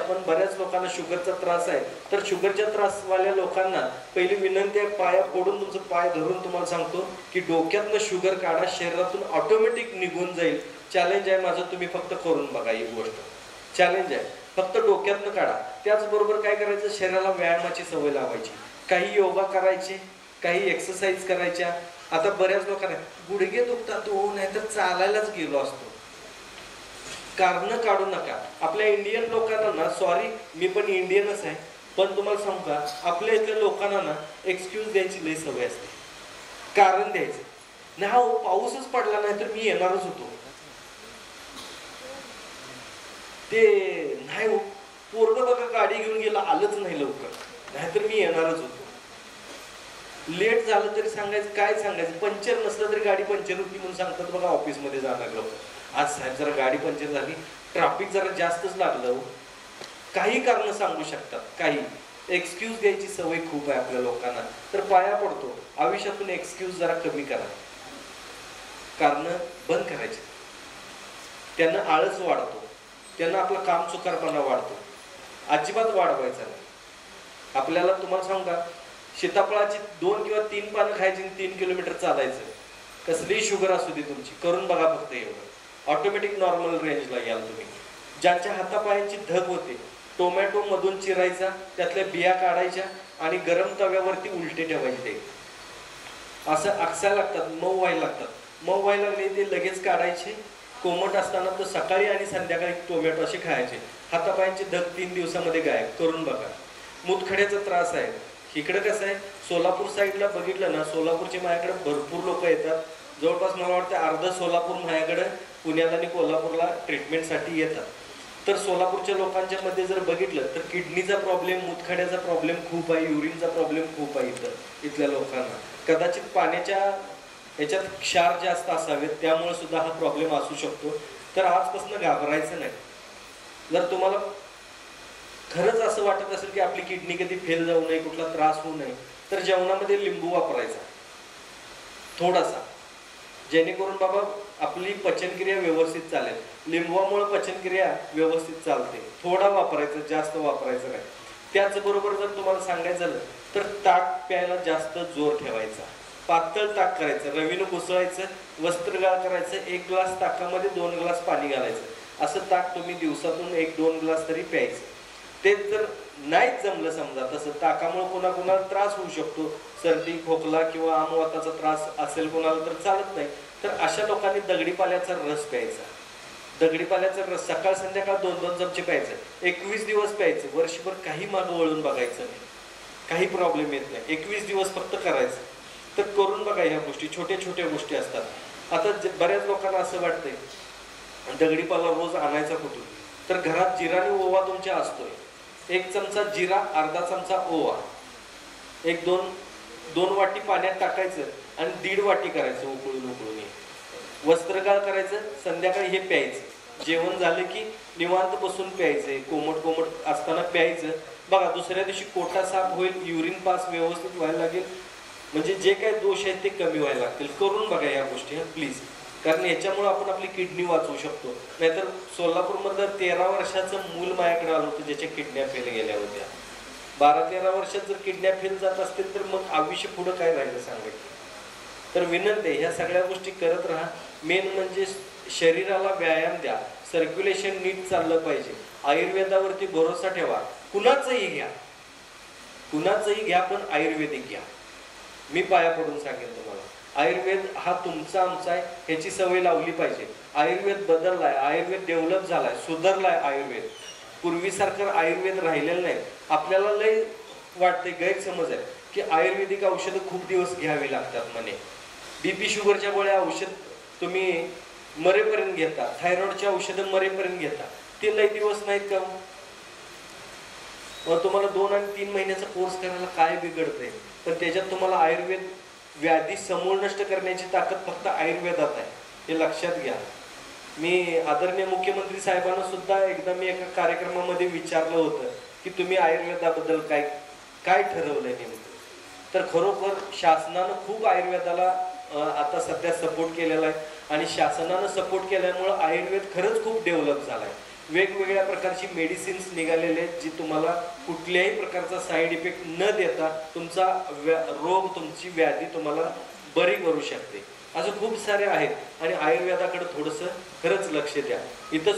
पण बऱ्याच लोकांना शुगरचा त्रास आहे, तर शुगरच्या त्रासवाल्या लोकांना पहिली विनंती आहे, पाया पडून तुमचं पाय धरून तुम्हाला सांगतो की डोक्यातनं शुगर काढा, शरीरातून ऑटोमॅटिक निघून जाईल. चॅलेंज आहे माझं, तुम्ही फक्त करून बघा. ही गोष्ट चॅलेंज आहे, फक्त डोक्यातनं काढा. त्याचबरोबर काय करायचं, शरीराला व्यायामाची सवय लावायची. काही योगा करायचे, काही एक्सरसाइज करायच्या. आता बऱ्याच लोकांना गुडघे दुखतात हो, नाहीतर चालायलाच गेलो असतो. कारण काढू नका. आपल्या इंडियन लोकांना ना, सॉरी मी पण इंडियनच आहे, पण तुम्हाला सांगू का, आपल्या इथल्या लोकांना ना एक्सक्यूज द्यायची लई सवय असते, कारण द्यायचं. नाही हो, पाऊसच पडला नाही तर मी येणारच होतो. ते नाही हो, पोरगं बघा गाडी घेऊन गेला, आलंच नाही लवकर, नाहीतर मी येणारच होतो. लेट झालं तरी सांगायचं, काय सांगायचं, पंक्चर नसलं तरी गाडी पंक्चर होती म्हणून सांगतात बघा ऑफिसमध्ये जाणार लोक. आज साहेब जरा गाडी पंक्चर झाली, ट्रॅफिक जरा जास्तच लागलं हो. काही कारण सांगू शकतात, काही एक्सक्यूज द्यायची सवय खूप आहे आपल्या लोकांना. तर पाया पडतो, आयुष्यातून एक्सक्यूज जरा कमी करा, कारण बंद करायचे. त्यांना आळस वाढतो, त्यांना आपलं काम चुकारपणा वाढतो, अजिबात वाढवायचा नाही. आपल्याला तुम्हाला सांगू का, सीताफळाची 2 किंवा 3 पानं खायची, 3 किलोमीटर चालायचं. कसलीही शुगर असू दे तुमची, करून बघा फक्त एवढं, ऑटोमॅटिक नॉर्मल रेंजला याल तुम्ही. ज्यांच्या हातापायांची धग होते, टोमॅटो मधून चिरायचा, त्यातल्या बिया काढायच्या आणि गरम तव्यावरती उलटे ठेवायचे. ते असं अक्षायला लागतात, मऊ व्हायला लागतात. मऊ व्हायला लागले ते लगेच काढायचे. कोमट असताना तर सकाळी आणि संध्याकाळी टोमॅटो असे खायचे. हातापायांची धग 3 दिवसामध्ये गायब. करून बघा. मुतखड्याचा त्रास आहे, इकडे कसं आहे, सोलापूर साईडला बघितलं ना, सोलापूरचे माझ्याकडे भरपूर लोक येतात. जवळपास मला वाटतं अर्ध सोलापूर माझ्याकडे पुण्याला आणि कोल्हापूरला ट्रीटमेंटसाठी येतात. तर सोलापूरच्या लोकांच्या मध्ये जर बघितलं तर किडनीचा प्रॉब्लेम, मुतखड्याचा प्रॉब्लेम खूप आहे, युरिनचा प्रॉब्लेम खूप आहे इथल्या लोकांना. कदाचित पाण्याच्या याच्यात क्षार जास्त असावेत, त्यामुळे सुद्धा हा प्रॉब्लेम असू शकतो. तर आजपासून घाबरायचं नाही. जर तुम्हाला खरंच असं वाटत असेल की आपली किडनी कधी फेल जाऊ नये, कुठला त्रास होऊ नये, तर जेवणामध्ये लिंबू वापरायचा थोडासा, जेणेकरून बाबा आपली पचनक्रिया व्यवस्थित चालेल. लिंबूमुळे पचनक्रिया व्यवस्थित चालते. थोडा वापरायचा, जास्त वापरायचं नाही. त्याचबरोबर जर तुम्हाला सांगायचं झालं तर ताक प्यायला जास्त जोर ठेवायचा. पातळ ताक करायचं, रवीनं घुसळायचं, वस्त्रगाळ करायचं, 1 ग्लास ताकामध्ये 2 ग्लास पाणी घालायचं. असं ताक तुम्ही दिवसातून 1-2 ग्लास तरी प्यायचं. तेच जर नाहीच जमलं समजा, तसं ताकामुळे कोणाकोणाला त्रास होऊ शकतो, सर्दी खोकला किंवा आमवाताचा त्रास असेल कोणाला तर चालत नाही. तर अशा लोकांनी दगडी पाल्याचा रस प्यायचा. दगडी पाल्याचा रस सकाळ संध्याकाळ 2-2 चमचे प्यायचं. 21 दिवस प्यायचं. वर्षभर काही मागं वळून बघायचं नाही, काही प्रॉब्लेम येत नाही. 21 दिवस फक्त करायचं. तर करून बघा. ह्या गोष्टी छोट्या छोट्या गोष्टी असतात. आता बऱ्याच लोकांना असं वाटतंय दगडी पाला रोज आणायचा कुठून, तर घरात जिरा आणि ओवा तुमच्या असतोय. 1 चमचा जिरा, अर्धा चमचा ओवा, 1-2 वाटी पाण्यात टाकायचं आणि 1.5 वाटी करायचं उकळून उकळून. वस्त्रगाळ करायचं, संध्याकाळी हे प्यायचं. जेवण झालं की निवांत बसून प्यायचं, कोमट कोमट असताना प्यायचं. बघा दुसऱ्या दिवशी कोटा साफ होईल, युरिन पास व्यवस्थित व्हायला लागेल, म्हणजे जे काही दोष आहेत ते कमी व्हायला लागतील. करून बघा या गोष्टी प्लीज, कारण याच्यामुळे आपण आपली किडनी वाचवू शकतो. नाहीतर सोलापूरमधलं 13 वर्षाचं मूल माझ्याकडे आलं होतं ज्याच्या किडन्या फेल गेल्या होत्या. 12-13 वर्षात जर किडन्या फेल जात असतील तर मग आयुष्य पुढं काय राहिलं सांगायचं. तर विनंती आहे, ह्या सगळ्या गोष्टी करत राहा. मेन म्हणजे शरीराला व्यायाम द्या, सर्क्युलेशन नीट चाललं पाहिजे. आयुर्वेदावरती भरोसा ठेवा. कुणाचंही घ्या, कुणाचंही घ्या, पण आयुर्वेदिक घ्या. मी पाया पडून सांगेन तुम्हाला, आयुर्वेद हा तुमचा आमचा आहे, ह्याची सवय लावली पाहिजे. आयुर्वेद बदललाय, आयुर्वेद डेव्हलप झालाय, सुधारलाय आयुर्वेद. पूर्वीसारखं आयुर्वेद राहिलेलं नाही. आपल्याला लय वाटते, गैरसमज आहे की आयुर्वेदिक औषधं खूप दिवस घ्यावी लागतात म्हणे. बीपी शुगरच्या गोळ्या औषध तुम्ही मरेपर्यंत घेता, थायरॉइडच्या औषधं मरेपर्यंत घेता, ते लय दिवस नाहीत का? मग तुम्हाला 2 आणि 3 महिन्याचा कोर्स करायला काय बिघडतंय? पण त्याच्यात तुम्हाला आयुर्वेद व्याधी समूळ नष्ट करण्याची ताकद फक्त आयुर्वेदात आहे, हे लक्षात घ्या. मी आदरणीय मुख्यमंत्री साहेबांना सुद्धा एकदा मी एका कार्यक्रमामध्ये विचारलं होतं की तुम्ही आयुर्वेदाबद्दल काय ठरवलंय नेमकं. तर खरोखर शासनानं खूप आयुर्वेदाला आता सध्या सपोर्ट केलेला आहे आणि शासनानं सपोर्ट केल्यामुळं आयुर्वेद खरंच खूप डेव्हलप झालाय. वेगवेगळ्या प्रकारची मेडिसिन्स निघालेले आहेत जी तुम्हाला कुठल्याही प्रकारचा साईड इफेक्ट न देता तुमचा रोग, तुमची व्याधी तुम्हाला बरी करू शकते. असं खूप सारे आहेत आणि आयुर्वेदाकडे थोडंसं खरंच लक्ष द्या. इथं